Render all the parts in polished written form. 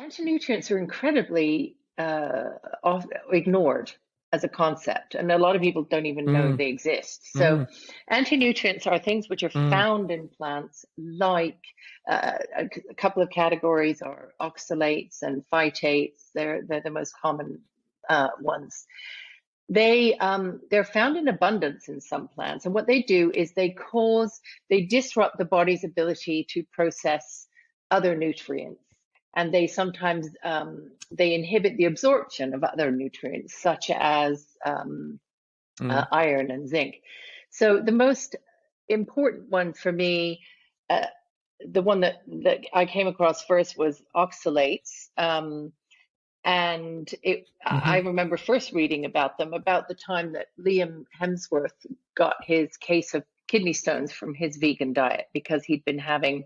anti-nutrients are incredibly ignored as a concept, and a lot of people don't even know Mm, they exist. So mm, anti-nutrients are things which are mm, found in plants, like a couple of categories are oxalates and phytates. They're the most common ones. They're found in abundance in some plants, and what they do is they disrupt the body's ability to process other nutrients, and they sometimes they inhibit the absorption of other nutrients such as mm, iron and zinc. So the most important one for me, uh, the one that I came across first, was oxalates. And I mhm, remember first reading about them about the time that Liam Hemsworth got his case of kidney stones from his vegan diet, because he'd been having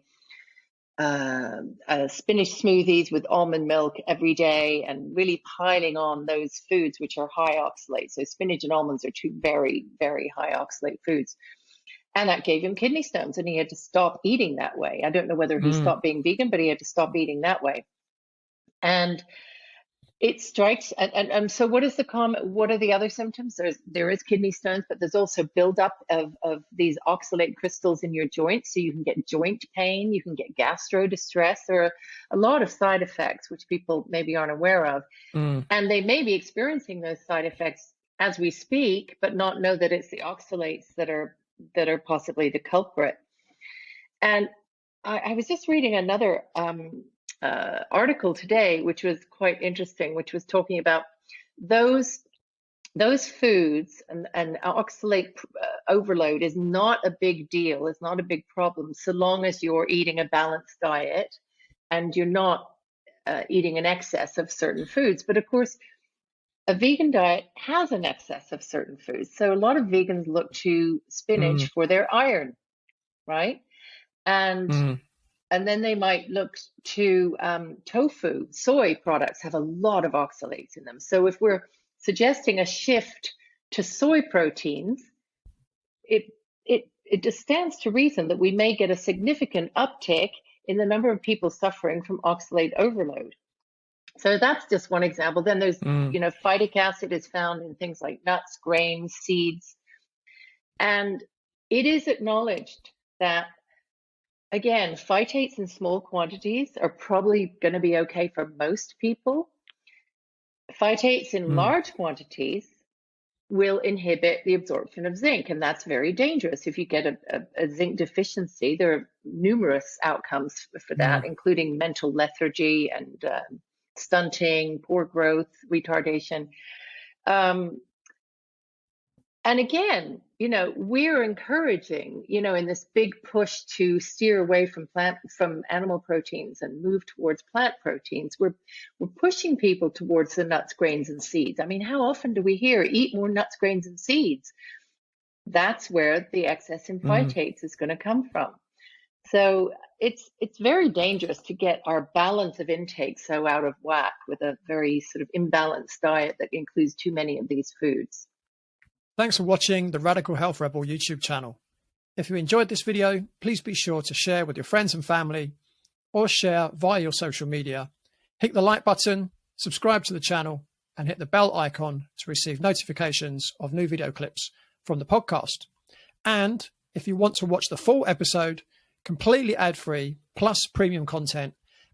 spinach smoothies with almond milk every day and really piling on those foods which are high oxalate. So spinach and almonds are two very, very high oxalate foods. And that gave him kidney stones, and he had to stop eating that way. I don't know whether he mm. stopped being vegan, but he had to stop eating that way. And it strikes, and so what is the common? What are the other symptoms? There is kidney stones, but there's also buildup of these oxalate crystals in your joints, so you can get joint pain, you can get gastro distress. There are a lot of side effects which people maybe aren't aware of, Mm, and they may be experiencing those side effects as we speak, but not know that it's the oxalates that are possibly the culprit. And I was just reading another article today, which was quite interesting, which was talking about those those foods, and oxalate overload is not a big deal. It's not a big problem so long as you're eating a balanced diet and you're not eating an excess of certain foods. But of course, a vegan diet has an excess of certain foods. So a lot of vegans look to mm, spinach for their iron, right? And mm, and then they might look to tofu. Soy products have a lot of oxalates in them. So if we're suggesting a shift to soy proteins, it just stands to reason that we may get a significant uptick in the number of people suffering from oxalate overload. So that's just one example. Then there's, mm, phytic acid is found in things like nuts, grains, seeds, and it is acknowledged that, again, phytates in small quantities are probably going to be okay for most people. Phytates in mm. large quantities will inhibit the absorption of zinc, and that's very dangerous. If you get a zinc deficiency, there are numerous outcomes for that, Mm. including mental lethargy and stunting, poor growth, retardation. Um, And again, we're encouraging, in this big push to steer away from animal proteins and move towards plant proteins. We're pushing people towards the nuts, grains, and seeds. I mean, how often do we hear eat more nuts, grains, and seeds? That's where the excess in Mm. phytates is going to come from. So it's very dangerous to get our balance of intake so out of whack with a very sort of imbalanced diet that includes too many of these foods. Thanks for watching the Radical Health Rebel YouTube channel. If you enjoyed this video, please be sure to share with your friends and family, or share via your social media. Hit the like button, subscribe to the channel, and hit the bell icon to receive notifications of new video clips from the podcast. And if you want to watch the full episode, completely ad-free, plus premium content,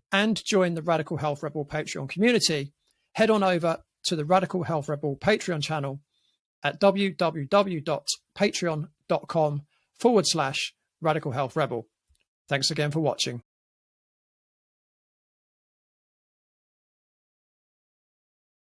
and join the Radical Health Rebel Patreon community, head on over to the Radical Health Rebel Patreon channel at www.patreon.com/Radical Health Rebel. Thanks again for watching.